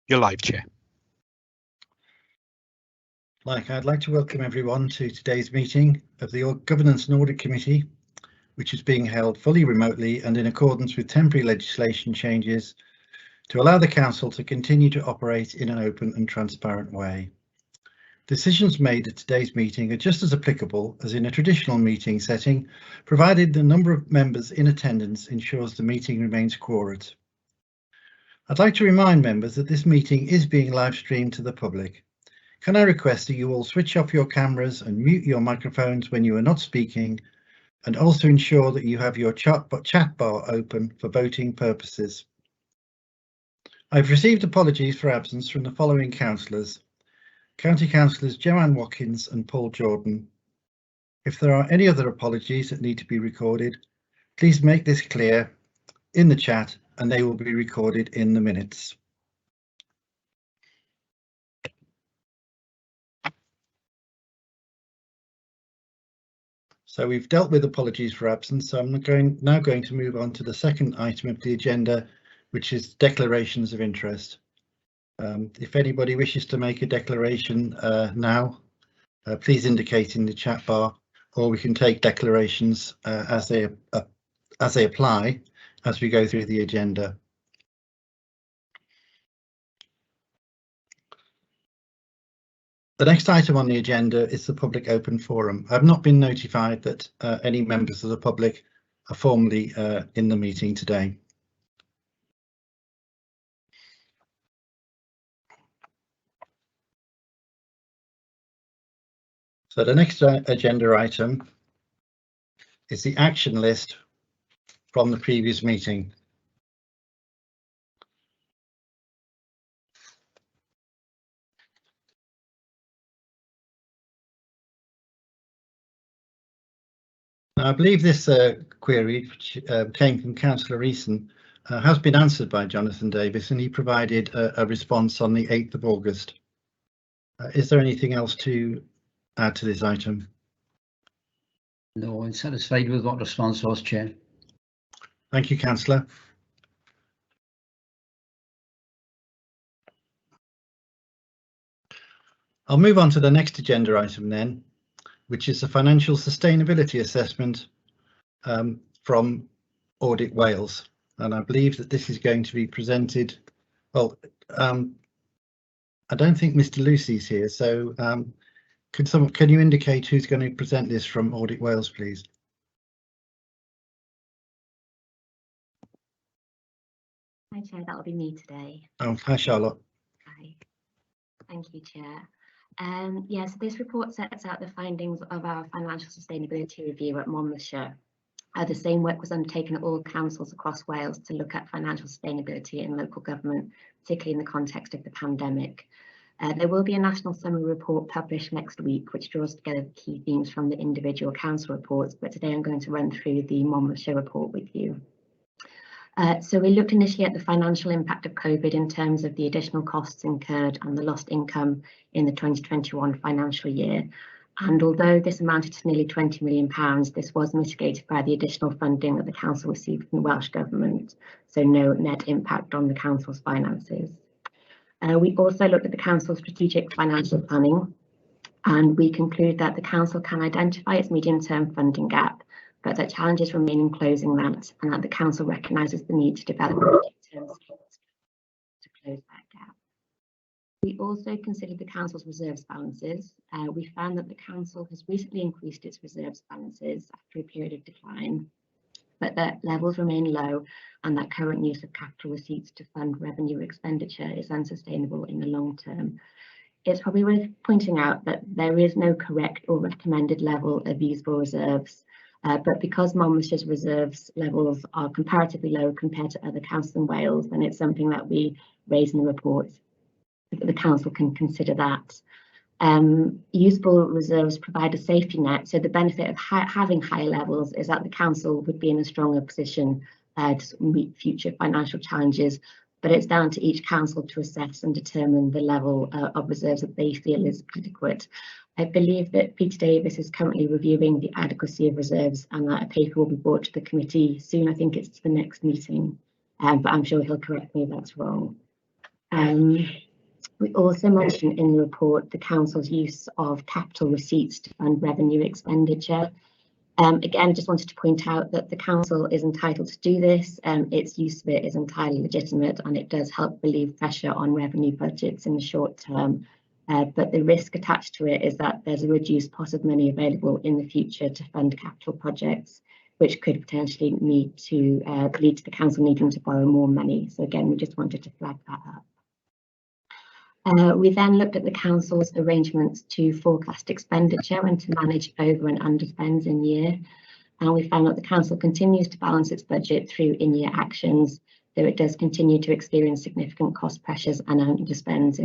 You're live, Chair. I'd like to welcome everyone to today's meeting of the Governance and Audit Committee, which is being held fully remotely and in accordance with temporary legislation changes to allow the Council to continue to operate in an open and transparent way. Decisions made at today's meeting are just as applicable as in a traditional meeting setting, provided the number of members in attendance ensures the meeting remains quorate. I'd like to remind members that this meeting is being live streamed to the public. Can I request that you all switch off your cameras and mute your microphones when you are not speaking, and also ensure that you have your chat bar open for voting purposes. I've received apologies for absence from the following councillors: County Councillors Joanne Watkins and Paul Jordan. If there are any other apologies that need to be recorded, please make this clear in the chat and they will be recorded in the minutes. So we've dealt with apologies for absence, so I'm now going to move on to the second item of the agenda, which is declarations of interest. If anybody wishes to make a declaration now, please indicate in the chat bar, or we can take declarations as they apply as we go through the agenda. The next item on the agenda is the public open forum. I've not been notified that any members of the public are formally in the meeting today. So the next agenda item is the action list from the previous meeting. Now, I believe this query, which came from Councillor Eason, has been answered by Jonathan Davis, and he provided a response on the 8th of August. Is there anything else to add to this item? No, I'm satisfied with what the response was, Chair. Thank you, Councillor. I'll move on to the next agenda item then, which is the financial sustainability assessment from Audit Wales. And I believe that this is going to be presented. Well, I don't think Mr. Lucy's here, so can you indicate who's going to present this from Audit Wales, please? Hi, Chair, that'll be me today. Oh, hi, Charlotte. Hi. Thank you, Chair. So this report sets out the findings of our financial sustainability review at Monmouthshire. The same work was undertaken at all councils across Wales to look at financial sustainability in local government, particularly in the context of the pandemic. There will be a national summary report published next week, which draws together the key themes from the individual council reports, but today I'm going to run through the Monmouthshire report with you. So we looked initially at the financial impact of COVID in terms of the additional costs incurred and the lost income in the 2021 financial year. And although this amounted to nearly £20 million, this was mitigated by the additional funding that the council received from the Welsh Government, so no net impact on the council's finances. We also looked at the council's strategic financial planning, and we conclude that the council can identify its medium-term funding gap, but that challenges remain in closing that, and that the council recognises the need to develop medium-term skills to close that gap. We also considered the council's reserves balances. We found that the council has recently increased its reserves balances after a period of decline, but that levels remain low and that current use of capital receipts to fund revenue expenditure is unsustainable in the long term. It's probably worth pointing out that there is no correct or recommended level of usable reserves, but because Monmouthshire's reserves levels are comparatively low compared to other councils in Wales, then it's something that we raise in the report. The council can consider that. Usable reserves provide a safety net, so the benefit of having higher levels is that the council would be in a stronger position to meet future financial challenges, but it's down to each council to assess and determine the level of reserves that they feel is adequate. I believe that Peter Davis is currently reviewing the adequacy of reserves, and that a paper will be brought to the committee soon. I think it's the next meeting, but I'm sure he'll correct me if that's wrong. We also mentioned in the report the Council's use of capital receipts to fund revenue expenditure. Again, just wanted to point out that the Council is entitled to do this. Its use of it is entirely legitimate, and it does help relieve pressure on revenue budgets in the short term. But the risk attached to it is that there's a reduced pot of money available in the future to fund capital projects, which could potentially lead to the Council needing to borrow more money. So again, we just wanted to flag that up. We then looked at the Council's arrangements to forecast expenditure and to manage over and underspends in year. And we found that the Council continues to balance its budget through in-year actions, though it does continue to experience significant cost pressures and underspends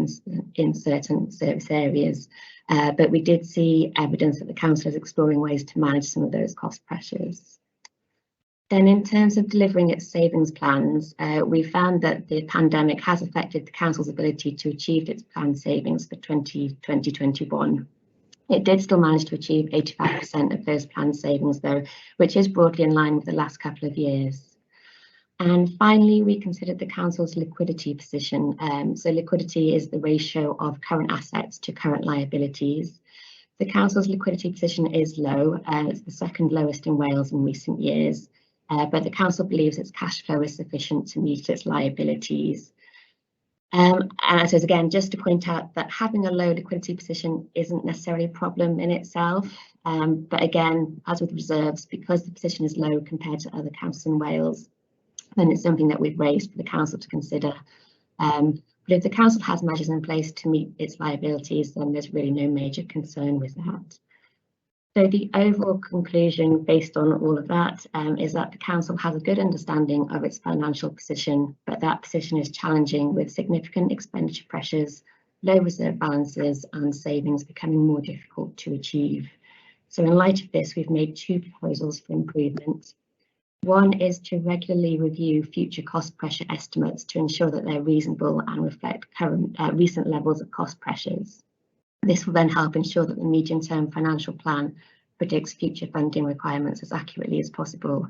in certain service areas. But we did see evidence that the Council is exploring ways to manage some of those cost pressures. Then in terms of delivering its savings plans, we found that the pandemic has affected the Council's ability to achieve its planned savings for 2020-21. It did still manage to achieve 85% of those planned savings though, which is broadly in line with the last couple of years. And finally, we considered the Council's liquidity position. So liquidity is the ratio of current assets to current liabilities. The Council's liquidity position is low, it's the second lowest in Wales in recent years. But the Council believes its cash flow is sufficient to meet its liabilities. And I suppose again, just to point out that having a low liquidity position isn't necessarily a problem in itself. But again, as with reserves, because the position is low compared to other councils in Wales, then it's something that we've raised for the Council to consider. But if the Council has measures in place to meet its liabilities, then there's really no major concern with that. So the overall conclusion based on all of that is that the Council has a good understanding of its financial position, but that position is challenging with significant expenditure pressures, low reserve balances and savings becoming more difficult to achieve. So in light of this, we've made two proposals for improvement. One is to regularly review future cost pressure estimates to ensure that they're reasonable and reflect current recent levels of cost pressures. This will then help ensure that the medium-term financial plan predicts future funding requirements as accurately as possible.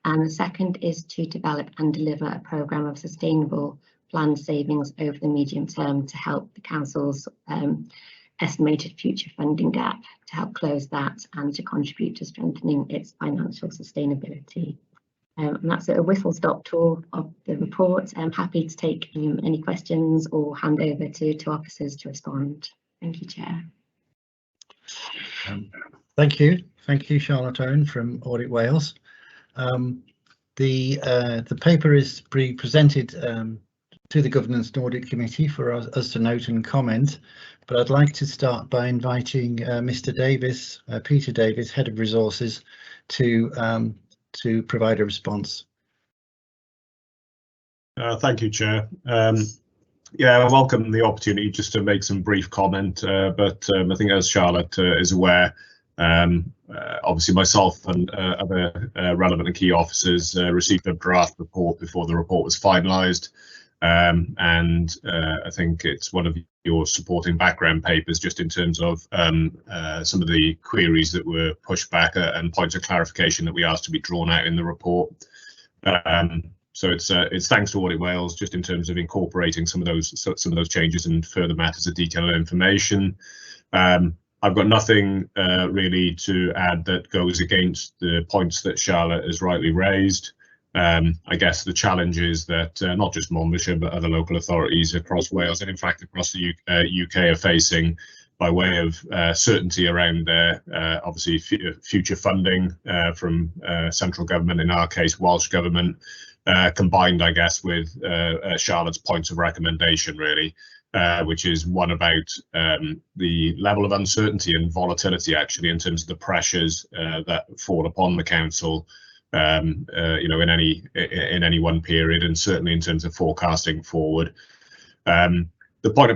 And the second is to develop and deliver a programme of sustainable planned savings over the medium term to help the Council's estimated future funding gap, to help close that and to contribute to strengthening its financial sustainability. And that's a whistle-stop tour of the report. I'm happy to take any questions or hand over to officers to respond. Thank you, Chair. Thank you, Charlotte Owen from Audit Wales. The paper is presented to the Governance and Audit Committee for us to note and comment, but I'd like to start by inviting Mr. Davis, Peter Davis, Head of Resources, to provide a response. Thank you, Chair. Yeah, I welcome the opportunity just to make some brief comment, but I think as Charlotte is aware, obviously myself and other relevant and key officers received a draft report before the report was finalised, and I think it's one of your supporting background papers just in terms of some of the queries that were pushed back and points of clarification that we asked to be drawn out in the report. So it's thanks to Audit Wales just in terms of incorporating some of those changes and further matters of detailed information. I've got nothing really to add that goes against the points that Charlotte has rightly raised. I guess the challenge is that not just Monmouthshire but other local authorities across Wales and in fact across the UK are facing, by way of certainty around their obviously future funding from central government, in our case Welsh Government, combined I guess with Charlotte's points of recommendation really, which is one about the level of uncertainty and volatility actually in terms of the pressures that fall upon the council you know, in any one period, and certainly in terms of forecasting forward. The point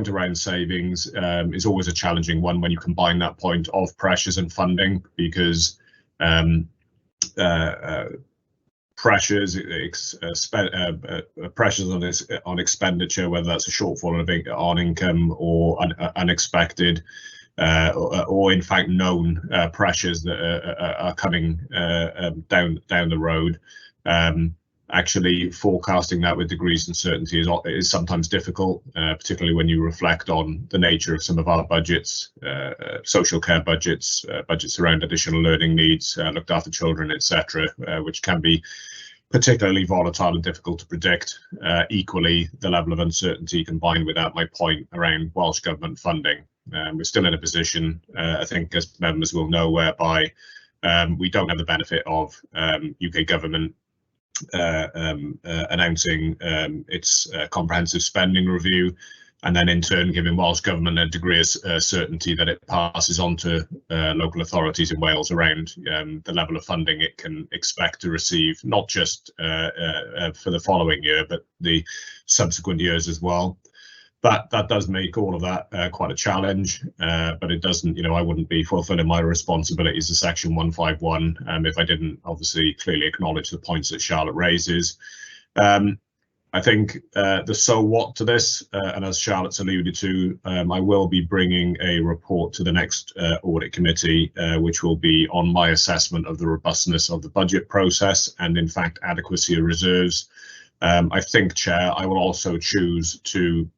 around savings is always a challenging one when you combine that point of pressures and funding, because pressures on expenditure, whether that's a shortfall on income or unexpected or in fact known pressures that are coming down the road, actually forecasting that with degrees of certainty is sometimes difficult, particularly when you reflect on the nature of some of our budgets, social care budgets, budgets around additional learning needs, looked after children, etc., which can be particularly volatile and difficult to predict. Equally, the level of uncertainty combined with that, my point around Welsh Government funding. We're still in a position, I think, as members will know, whereby we don't have the benefit of UK Government announcing its comprehensive spending review, and then in turn giving Welsh Government a degree of certainty that it passes on to local authorities in Wales around the level of funding it can expect to receive, not just for the following year, but the subsequent years as well. That does make all of that quite a challenge, but it doesn't, I wouldn't be fulfilling my responsibilities as Section 151 if I didn't obviously clearly acknowledge the points that Charlotte raises. I think the so what to this, and as Charlotte's alluded to, I will be bringing a report to the next audit committee, which will be on my assessment of the robustness of the budget process and, in fact, adequacy of reserves. I think, Chair, I will also choose to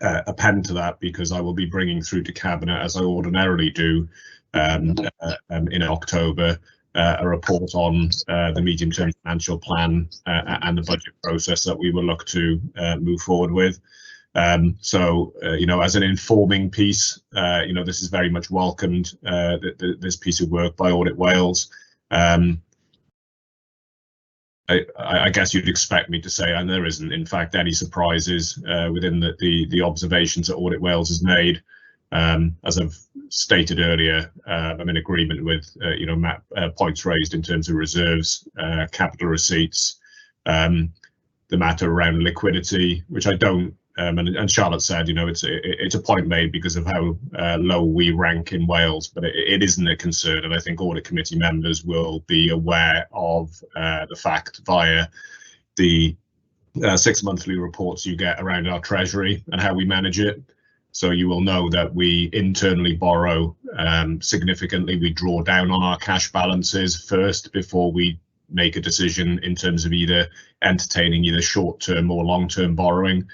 append to that, because I will be bringing through to Cabinet, as I ordinarily do in October, a report on the medium-term financial plan and the budget process that we will look to move forward with. So, as an informing piece, this is very much welcomed, this piece of work by Audit Wales. I guess you'd expect me to say, and there isn't, in fact, any surprises within the observations that Audit Wales has made. As I've stated earlier, I'm in agreement with Matt, points raised in terms of reserves, capital receipts, the matter around liquidity, which I don't. And Charlotte said, it's a point made because of how low we rank in Wales, but it isn't a concern, and I think audit committee members will be aware of the fact via the 6 monthly reports you get around our treasury and how we manage it. So you will know that we internally borrow significantly. We draw down on our cash balances first before we make a decision in terms of either entertaining either short-term or long-term borrowing.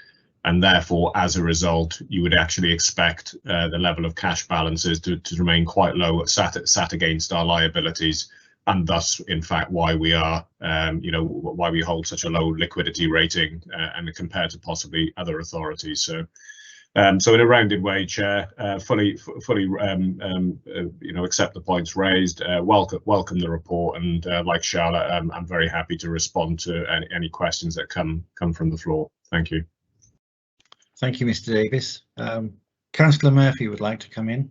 And therefore, as a result, you would actually expect the level of cash balances to remain quite low, sat against our liabilities, and thus, in fact, why we are, why we hold such a low liquidity rating and compared to possibly other authorities. So, in a rounded way, Chair, fully, accept the points raised. Welcome the report, and like Charlotte, I'm very happy to respond to any questions that come from the floor. Thank you. Thank you, Mr. Davis. Councillor Murphy would like to come in.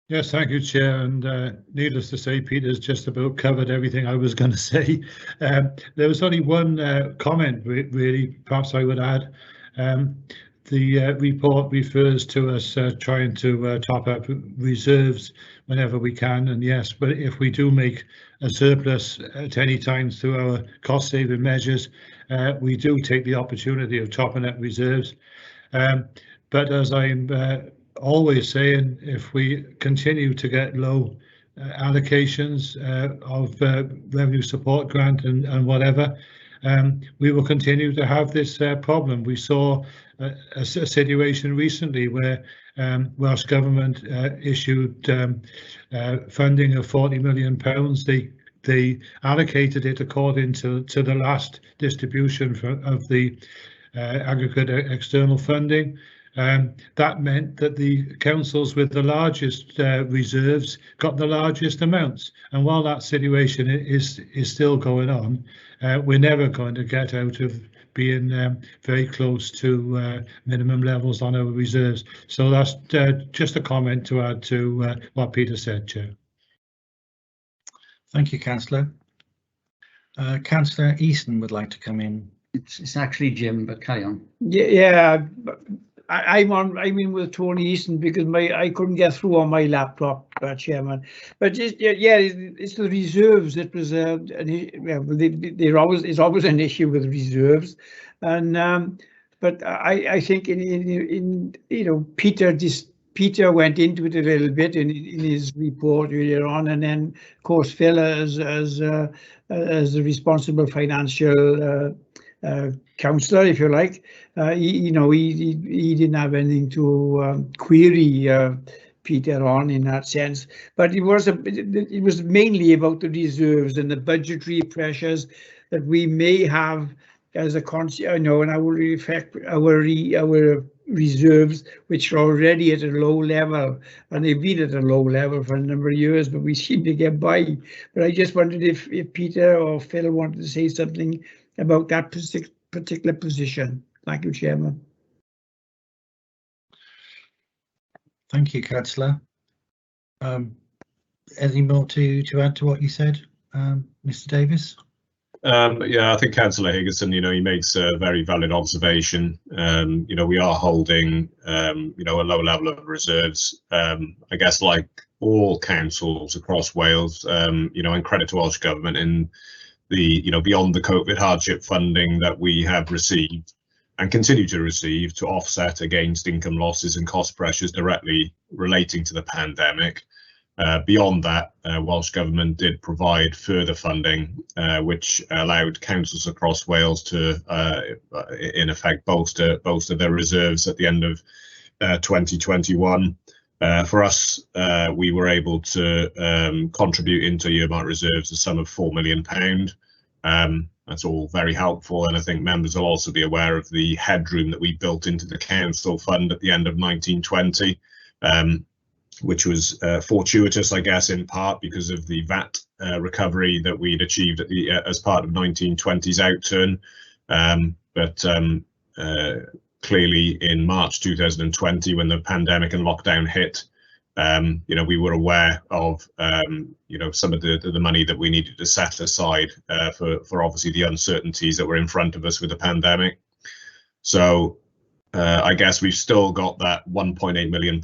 Yes, thank you, Chair. And needless to say, Peter's just about covered everything I was going to say. There was only one comment, really, perhaps I would add. The report refers to us trying to top up reserves whenever we can. And yes, but if we do make a surplus at any time through our cost-saving measures, we do take the opportunity of topping up reserves. But as I'm always saying, if we continue to get low allocations of revenue support grant and whatever, we will continue to have this problem. We saw a situation recently where Welsh Government issued funding of £40 million. They allocated it according to the last distribution of the aggregate external funding. That meant that the councils with the largest reserves got the largest amounts. And while that situation is still going on, we're never going to get out of being very close to minimum levels on our reserves. So that's just a comment to add to what Peter said, Chair. Thank you, Councillor. Councillor Easton would like to come in. It's actually Jim, but carry on. Yeah, I'm in with Tony Easton because I couldn't get through on my laptop, Chairman. But just, it's the reserves. It was it's always an issue with reserves, and but I think in Peter Peter went into it a little bit in his report earlier on, and then of course Phil as the responsible financial counsellor, if you like, he didn't have anything to query Peter on in that sense, but it was mainly about the reserves and the budgetary pressures that we may have as a and that will affect our reserves, which are already at a low level, and they've been at a low level for a number of years, but we seem to get by. But I just wondered if Peter or Phil wanted to say something about that particular position. Thank you, Chairman. Thank you, Councillor. Any more to add to what you said, Mr. Davis? Yeah, I think Councillor Higginson, he makes a very valid observation. We are holding, a low level of reserves. I guess like all councils across Wales, and credit to Welsh Government in the, beyond the COVID hardship funding that we have received and continue to receive to offset against income losses and cost pressures directly relating to the pandemic. Beyond that, Welsh Government did provide further funding, which allowed councils across Wales to, in effect, bolster their reserves at the end of 2021. For us, we were able to contribute into earmark reserves a sum of £4 million. That's all very helpful, and I think members will also be aware of the headroom that we built into the council fund at the end of 1920. Which was fortuitous, I guess, in part because of the VAT recovery that we'd achieved at as part of 1920's outturn. But clearly in March 2020, when the pandemic and lockdown hit, we were aware of, some of the money that we needed to set aside for obviously the uncertainties that were in front of us with the pandemic. So I guess we've still got that £1.8 million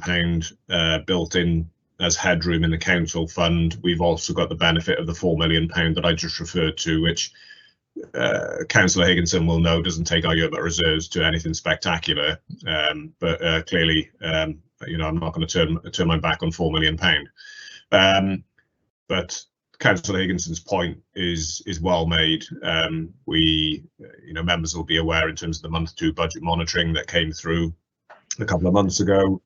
built in as headroom in the council fund. We've also got the benefit of the £4 million that I just referred to, which Councillor Higginson will know doesn't take our earmark reserves to anything spectacular. But clearly, I'm not going to turn my back on £4 million. But Councillor Higginson's point is well made. Members will be aware in terms of the month 2 budget monitoring that came through a couple of months ago.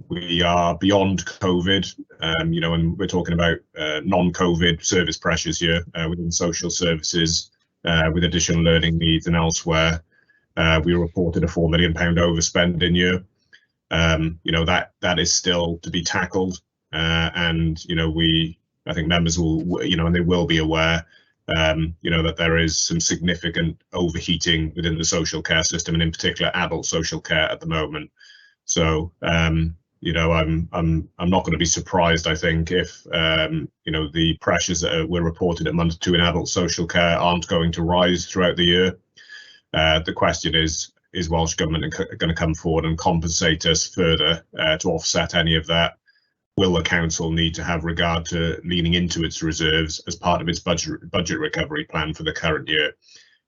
We are beyond COVID, and we're talking about non-COVID service pressures here within social services, with additional learning needs and elsewhere. We reported a £4 million overspend in year. That is still to be tackled, and I think members will, and they will be aware, that there is some significant overheating within the social care system, and in particular adult social care at the moment. So, I'm not going to be surprised, I think, if, the pressures that were reported at month 2 in adult social care aren't going to rise throughout the year. The question is Welsh Government going to come forward and compensate us further to offset any of that? Will the council need to have regard to leaning into its reserves as part of its budget recovery plan for the current year?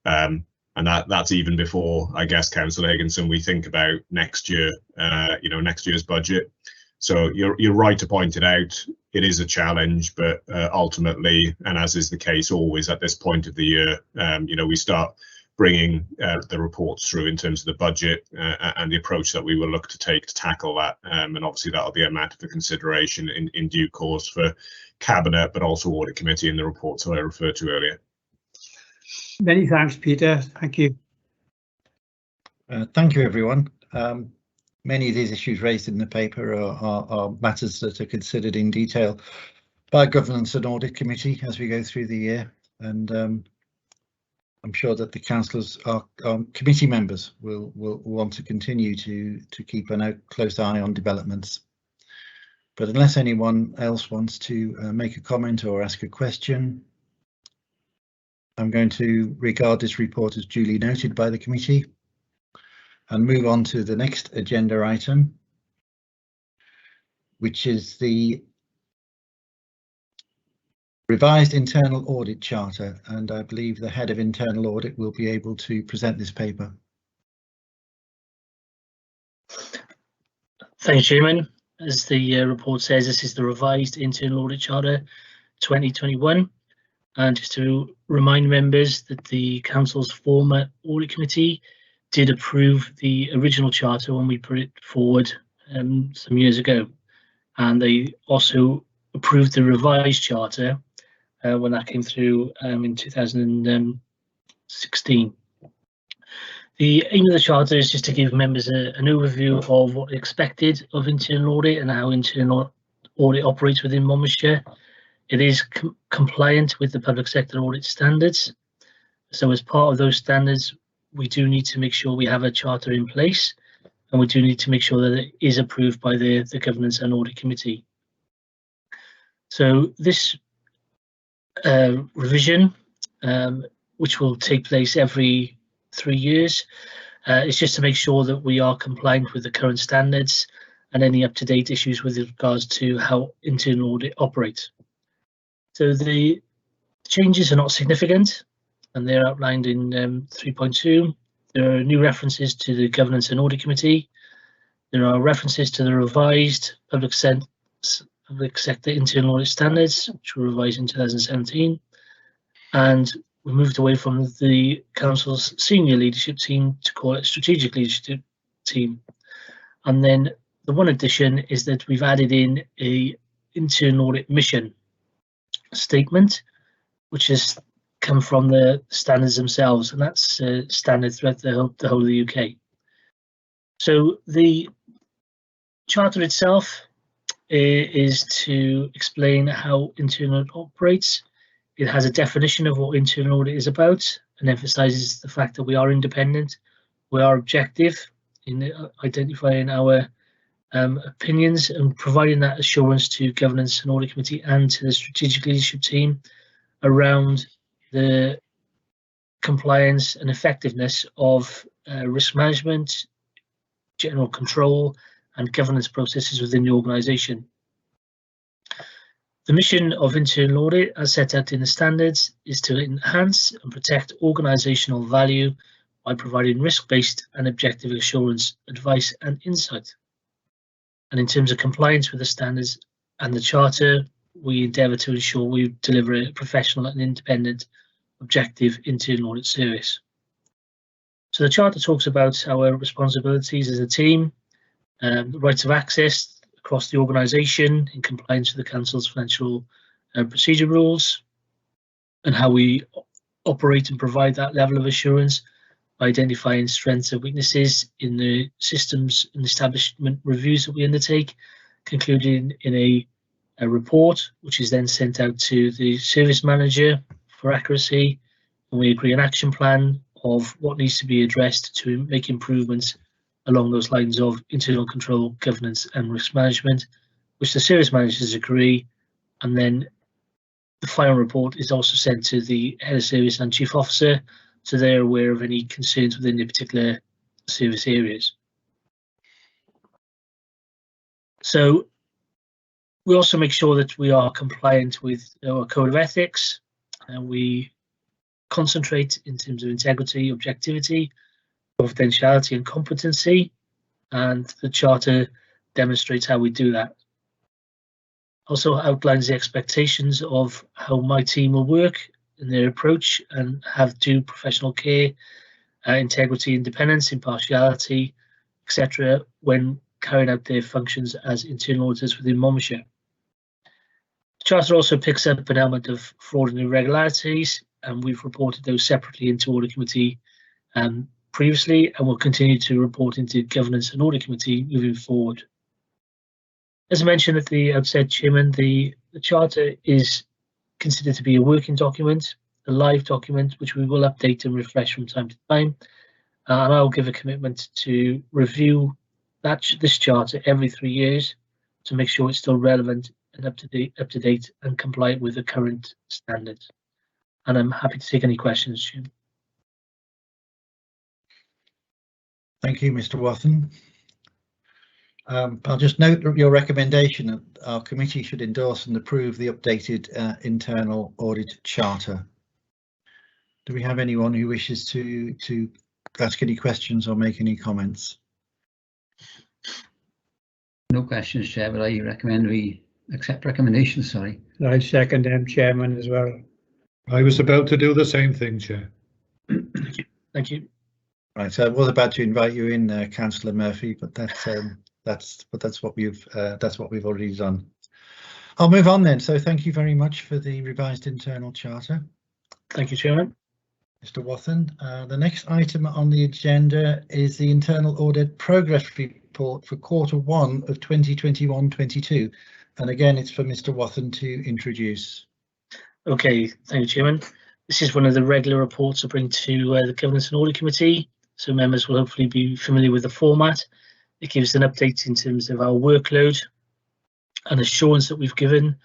And that's even before, I guess, Councillor Higginson, we think about next year, next year's budget. So you're right to point it out. It is a challenge, but ultimately, and as is the case always at this point of the year, we start bringing the reports through in terms of the budget and the approach that we will look to take to tackle that. And obviously that'll be a matter for consideration in due course for Cabinet, but also Audit Committee in the reports that I referred to earlier. Many thanks, Peter. Thank you. Thank you, everyone. Many of these issues raised in the paper are matters that are considered in detail by Governance and Audit Committee as we go through the year, and I'm sure that the councillors, our committee members, will want to continue to keep a close eye on developments. But unless anyone else wants to make a comment or ask a question, I'm going to regard this report as duly noted by the committee and move on to the next agenda item, which is the revised internal audit charter, and I believe the head of internal audit will be able to present this paper. Thank you, Chairman. as the report says, this is the revised Internal Audit Charter 2021. And just to remind members that the Council's former Audit Committee did approve the original charter when we put it forward some years ago. And they also approved the revised charter when that came through in 2016. The aim of the charter is just to give members an overview of what is expected of internal audit and how internal audit operates within Monmouthshire. It is compliant with the public sector audit standards. So as part of those standards, we do need to make sure we have a charter in place, and we do need to make sure that it is approved by the Governance and Audit Committee. So this revision, which will take place every 3 years, is just to make sure that we are compliant with the current standards and any up-to-date issues with regards to how internal audit operates. So the changes are not significant, and they're outlined in 3.2. There are new references to the Governance and Audit Committee. There are references to the revised public sector internal audit standards, which were revised in 2017. And we moved away from the Council's senior leadership team to call it strategic leadership team. And then the one addition is that we've added in a internal audit mission statement, which has come from the standards themselves, and that's standard throughout the whole of the UK. So the charter itself is to explain how internal audit operates. It has a definition of what internal audit is about and emphasises the fact that we are independent, we are objective in identifying our opinions and providing that assurance to Governance and Audit Committee and to the Strategic Leadership Team around the compliance and effectiveness of risk management, general control and governance processes within the organisation. The mission of internal audit, as set out in the standards, is to enhance and protect organisational value by providing risk-based and objective assurance, advice and insight. And in terms of compliance with the standards and the charter, we endeavour to ensure we deliver a professional and independent objective internal audit service. So the charter talks about our responsibilities as a team, the rights of access across the organisation in compliance with the Council's financial procedure rules, and how we operate and provide that level of assurance by identifying strengths and weaknesses in the systems and establishment reviews that we undertake, concluding in a report which is then sent out to the service manager for accuracy, and we agree an action plan of what needs to be addressed to make improvements along those lines of internal control, governance and risk management, which the service managers agree, and then the final report is also sent to the head of service and chief officer, so they're aware of any concerns within the particular service areas. So we also make sure that we are compliant with our code of ethics, and we concentrate in terms of integrity, objectivity, confidentiality and competency, and the charter demonstrates how we do that. Also outlines the expectations of how my team will work in their approach and have due professional care, integrity, independence, impartiality, etc. when carrying out their functions as internal auditors within Monmouthshire. The charter also picks up an element of fraud and irregularities, and we've reported those separately into Audit Committee previously, and will continue to report into Governance and Audit Committee moving forward. As I mentioned at the outset, Chairman, the charter is considered to be a working document, a live document, which we will update and refresh from time to time. And I'll give a commitment to review this charter every 3 years to make sure it's still relevant and up to date and compliant with the current standards. And I'm happy to take any questions, Chairman. Thank you, Mr. Wathen. I'll just note your recommendation that our committee should endorse and approve the updated internal audit charter. Do we have anyone who wishes to ask any questions or make any comments? No questions, Chair, but I recommend we accept recommendations, sorry. I second them, Chairman, as well. I was about to do the same thing, Chair. Thank you. Right, so I was about to invite you in, Councillor Murphy, but that's what we've already done. I'll move on then. So thank you very much for the revised internal charter, Thank you, Chairman. Mr. Wathen. The next item on the agenda is the internal audit progress report for Q1 of 2021-22, and again it's for Mr. Wathen to introduce. Okay, thank you, Chairman. This is one of the regular reports I bring to the Governance and Audit Committee, so members will hopefully be familiar with the format. It gives an update in terms of our workload and assurance that we've given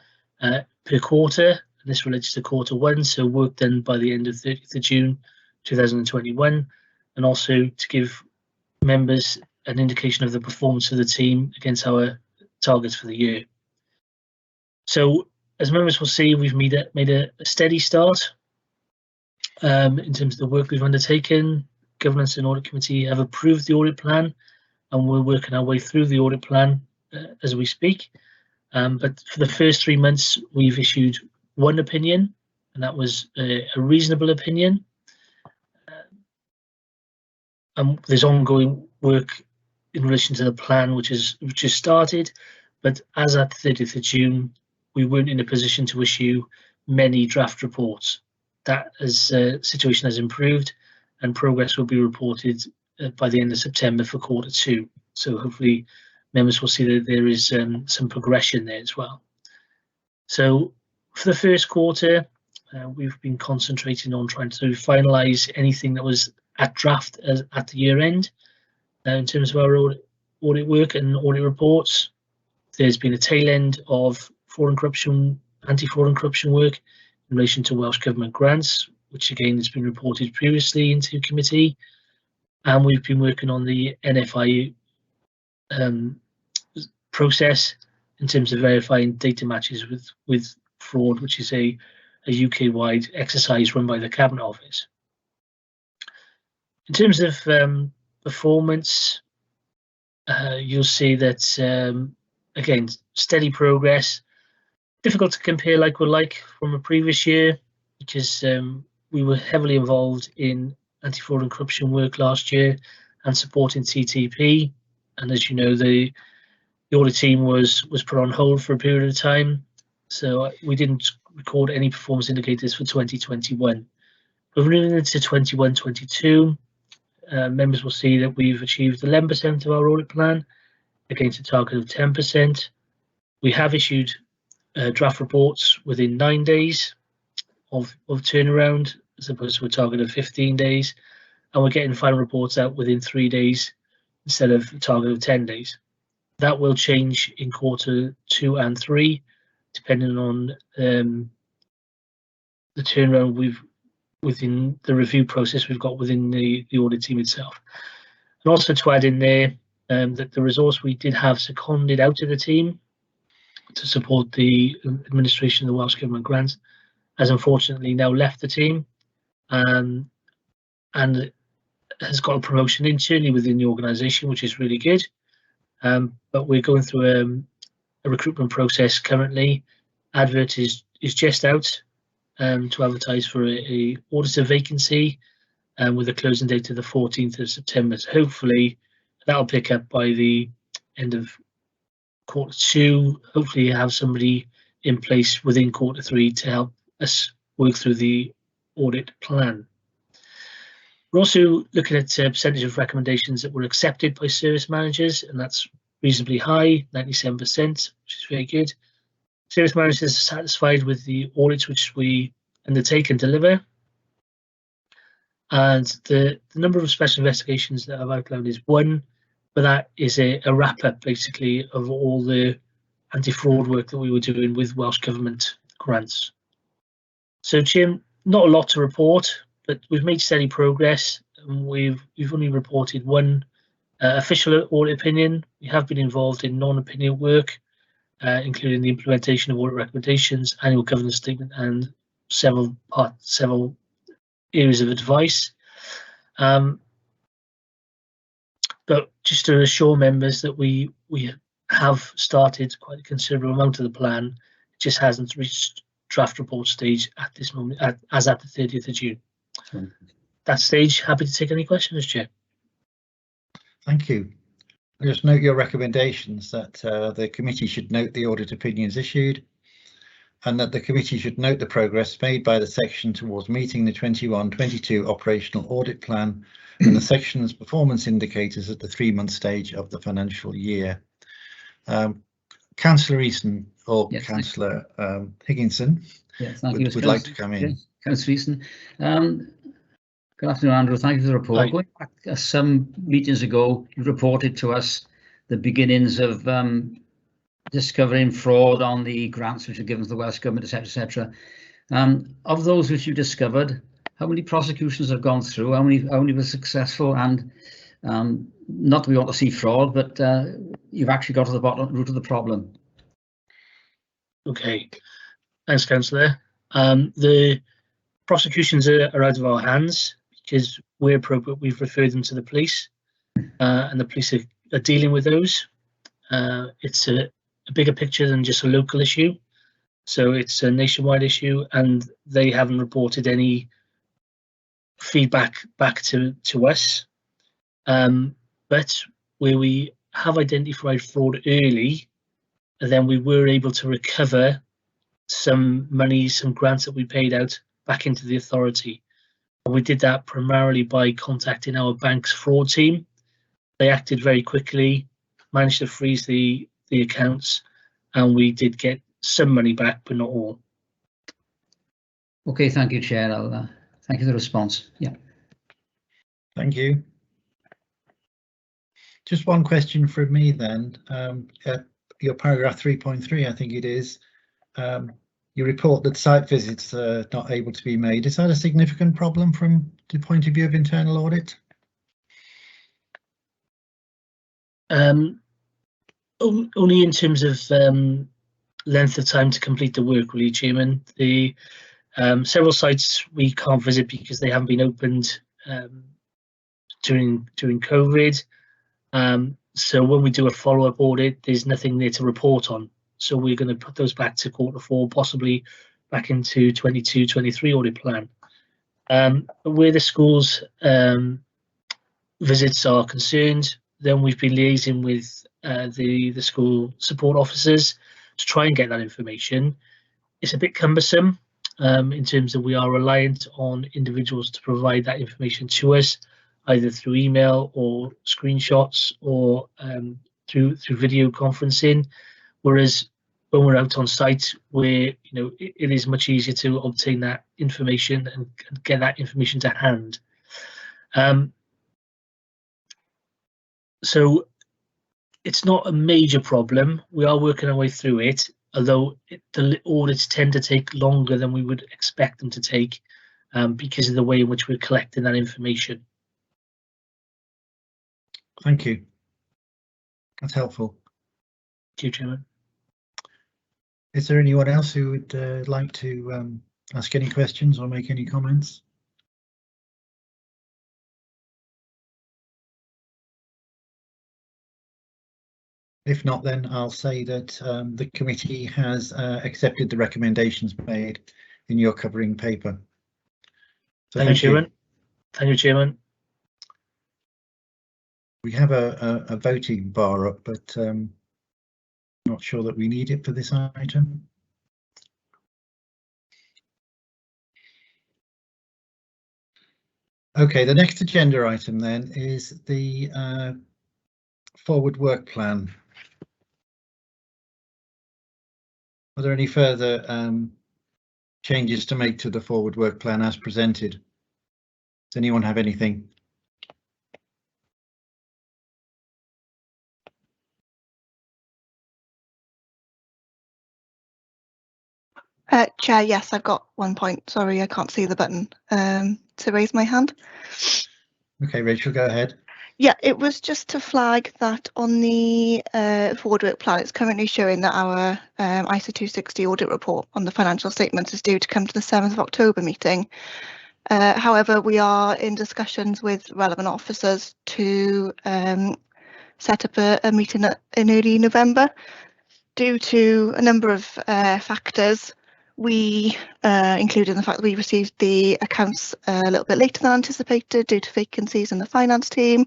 per quarter. And this relates to Q1, so work done by the end of 30th of June 2021, and also to give members an indication of the performance of the team against our targets for the year. So, as members will see, we've made a steady start in terms of the work we've undertaken. Governance and Audit Committee have approved the audit plan, and we're working our way through the audit plan as we speak. But for the first 3 months, we've issued one opinion, and that was a reasonable opinion. There's ongoing work in relation to the plan, which is started, but as at 30th of June, we weren't in a position to issue many draft reports. That situation has improved, and progress will be reported by the end of September for Q2. So hopefully members will see that there is some progression there as well. So for the first quarter, we've been concentrating on trying to finalise anything that was at draft at the year end. In terms of our audit work and audit reports, there's been a tail end of anti-fraud and corruption work in relation to Welsh Government grants, which again has been reported previously into committee. And we've been working on the NFI process in terms of verifying data matches with fraud, which is a UK-wide exercise run by the Cabinet Office. In terms of performance, you'll see that, again, steady progress. Difficult to compare like with like from a previous year, because we were heavily involved in anti-fraud and corruption work last year and supporting TTP. And as you know, the audit team was put on hold for a period of time, so we didn't record any performance indicators for 2021. But moving into 21-22, members will see that we've achieved 11% of our audit plan against a target of 10%. We have issued draft reports within 9 days of turnaround, as opposed to a target of 15 days, and we're getting final reports out within 3 days instead of a target of 10 days. That will change in Q2 and 3, depending on the turnaround within the review process we've got within the audit team itself. And also to add in there that the resource we did have seconded out to the team to support the administration of the Welsh Government grants has unfortunately now left the team and has got a promotion internally within the organisation, which is really good. But we're going through a recruitment process currently. Advert is just out to advertise for a auditor vacancy, with a closing date of the 14th of September. So hopefully that'll pick up by the end of Q2. Hopefully have somebody in place within Q3 to help us work through the audit plan. We're also looking at percentage of recommendations that were accepted by service managers, and that's reasonably high, 97%, which is very good. Service managers are satisfied with the audits which we undertake and deliver. And the number of special investigations that I've outlined is 1, but that is a wrap-up basically of all the anti-fraud work that we were doing with Welsh Government grants. So Jim, not a lot to report, but we've made steady progress, and we've only reported 1 official audit opinion. We have been involved in non-opinion work, including the implementation of audit recommendations, annual governance statement, and several areas of advice. But just to assure members that we have started quite a considerable amount of the plan. It just hasn't reached draft report stage at this moment, as at the 30th of June. That stage, happy to take any questions, Chair. Thank you. I just note your recommendations that the committee should note the audit opinions issued, and that the committee should note the progress made by the section towards meeting the 21-22 operational audit plan and the section's performance indicators at the 3-month stage of the financial year. Councillor Easton or Yes, Councillor Higginson would like to come in. Yes, Councillor Easton. Good afternoon, Andrew. Thank you for the report. Hi. Going back some meetings ago, you reported to us the beginnings of discovering fraud on the grants which are given to the Welsh Government, etc., etc. Of those which you discovered, how many prosecutions have gone through? How many were successful? And not that we want to see fraud, but you've actually got to the root of the problem. Okay, thanks, Councillor. The prosecutions are out of our hands because where appropriate, we've referred them to the police, and the police are dealing with those. It's a bigger picture than just a local issue, so it's a nationwide issue, and they haven't reported any feedback back to us. But where we have identified fraud early, then we were able to recover some money, some grants that we paid out back into the authority. And we did that primarily by contacting our bank's fraud team. They acted very quickly, managed to freeze the accounts, and we did get some money back, but not all. Okay, thank you, Chair. Thank you for the response. Yeah. Thank you. Just one question from me then. Your paragraph 3.3, I think it is. You report that site visits are not able to be made. Is that a significant problem from the point of view of internal audit? Only in terms of length of time to complete the work, really, Chairman. The several sites we can't visit because they haven't been opened during COVID. So when we do a follow-up audit, there's nothing there to report on. So we're going to put those back to Q4, possibly back into 22-23 audit plan. Where the schools visits are concerned, then we've been liaising with the school support officers to try and get that information. It's a bit cumbersome in terms of we are reliant on individuals to provide that information to us, either through email or screenshots or through video conferencing. Whereas when we're out on site, where it is much easier to obtain that information and get that information to hand. So it's not a major problem. We are working our way through it, although the audits tend to take longer than we would expect them to take because of the way in which we're collecting that information. Thank you. That's helpful. Thank you, Chairman. Is there anyone else who would like to ask any questions or make any comments? If not, then I'll say that the committee has accepted the recommendations made in your covering paper. So thank you, Chairman. Thank you, Chairman. We have a voting bar up, but not sure that we need it for this item. Okay, the next agenda item then is the forward work plan. Are there any further changes to make to the forward work plan as presented? Does anyone have anything? Chair, yes, I've got 1 point. Sorry, I can't see the button to raise my hand. Okay, Rachel, go ahead. Yeah, it was just to flag that on the forward work plan, it's currently showing that our ISA 260 audit report on the financial statements is due to come to the 7th of October meeting. However, we are in discussions with relevant officers to set up a meeting in early November. Due to a number of factors, we, including the fact that we received the accounts a little bit later than anticipated due to vacancies in the finance team,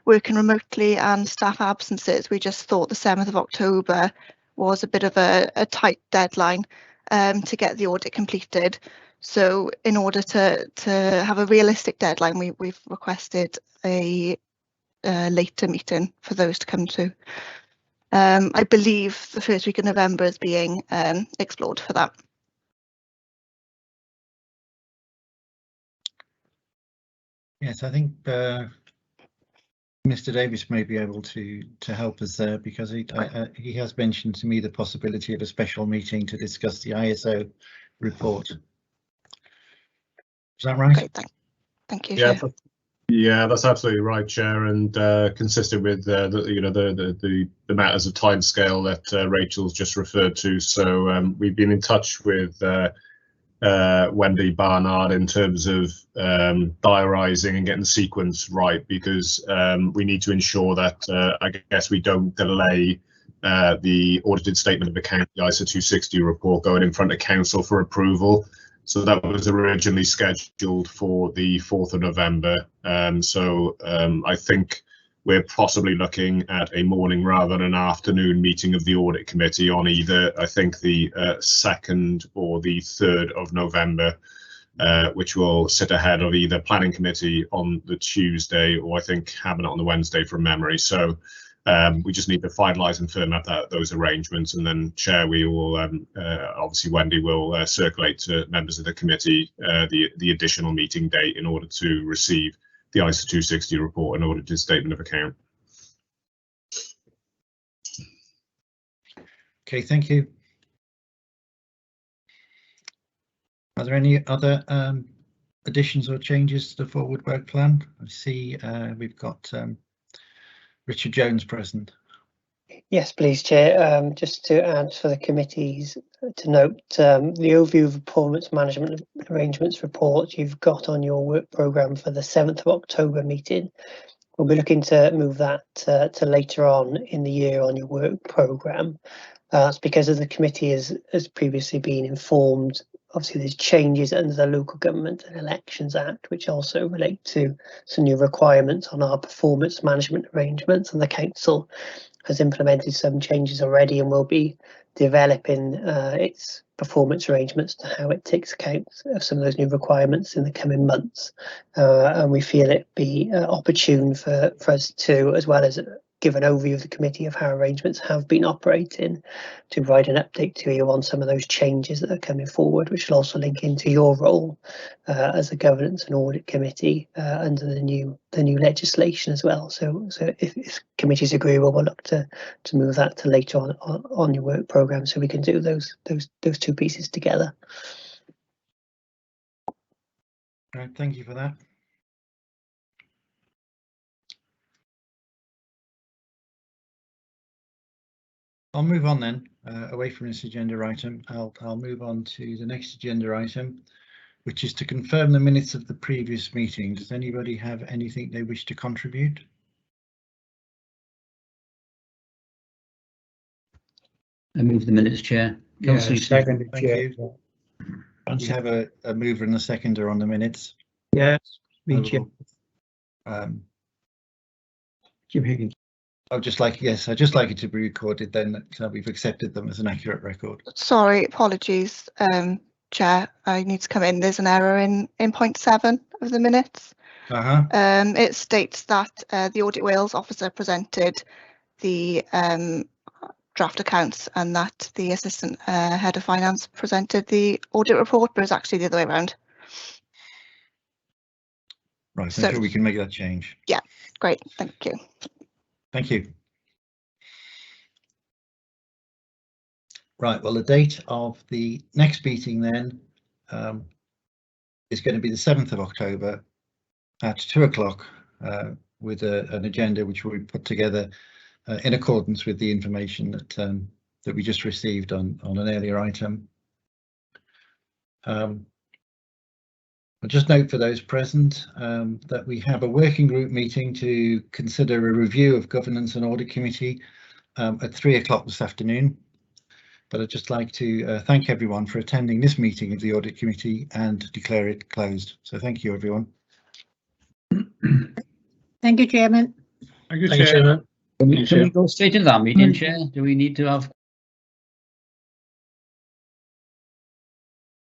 working remotely and staff absences, we just thought the 7th of October was a bit of a tight deadline to get the audit completed. So in order to have a realistic deadline, we've requested a later meeting for those to come to. I believe the first week of November is being explored for that. Yes, I think Mr. Davis may be able to help us there, because he has mentioned to me the possibility of a special meeting to discuss the ISO report. Is that right? Great, thank you. Yeah, Chair. yeah, that's absolutely right, Chair, and consistent with the matters of timescale that Rachel's just referred to. So we've been in touch with Wendy Barnard in terms of diarising and getting the sequence right, because we need to ensure that I guess we don't delay the audited statement of account, the ISO 260 report, going in front of council for approval. So that was originally scheduled for the 4th of November. I think we're possibly looking at a morning rather than an afternoon meeting of the audit committee on either, I think, the 2nd or the 3rd of November, which will sit ahead of either planning committee on the Tuesday or I think cabinet on the Wednesday from memory. So we just need to finalise and firm up those arrangements, and then Chair, we will obviously Wendy will circulate to members of the committee the additional meeting date in order to receive the ISO 260 report and audited statement of account. Okay, thank you. Are there any other additions or changes to the forward work plan? I see we've got Richard Jones present. Yes, please, Chair. Just to add for the committees to note, the overview of performance management arrangements report you've got on your work programme for the 7th of October meeting. We'll be looking to move that to later on in the year on your work programme. That's because as the committee has previously been informed, obviously there's changes under the Local Government and Elections Act, which also relate to some new requirements on our performance management arrangements, and the council has implemented some changes already and will be developing its performance arrangements to how it takes account of some of those new requirements in the coming months. And we feel it be opportune for us to, as well as give an overview of the committee of how arrangements have been operating, to provide an update to you on some of those changes that are coming forward, which will also link into your role as a governance and audit committee under the new legislation as well. So if committees agree, we'll look to move that to later on your work programme, so we can do those two pieces together. Right, thank you for that. I'll move on then, away from this agenda item. I'll move on to the next agenda item, which is to confirm the minutes of the previous meeting. Does anybody have anything they wish to contribute? I move the minutes, Chair. Yeah, second, Thank Chair. you. Once you have a mover and a seconder on the minutes. Yes, me, Chair. Jim Higgins. I'd just like it to be recorded then that we've accepted them as an accurate record. Sorry, apologies, Chair. I need to come in. There's an error in point 7 of the minutes. It states that the Audit Wales officer presented the draft accounts and that the assistant head of finance presented the audit report, but it's actually the other way around. Right, so I'm sure we can make that change. Yeah, great, thank you. Thank you. Right, well, the date of the next meeting then is going to be the 7th of October at 2 o'clock with an agenda which will be put together in accordance with the information that we just received on an earlier item. As I'll just note for those present that we have a working group meeting to consider a review of Governance and Audit Committee at 3 o'clock this afternoon. But I'd just like to thank everyone for attending this meeting of the Audit Committee and declare it closed. So thank you, everyone. Thank you, Chairman. Thank you, Thank you, Chair. Chairman. Can we go straight into that meeting, Chair? Do we need to have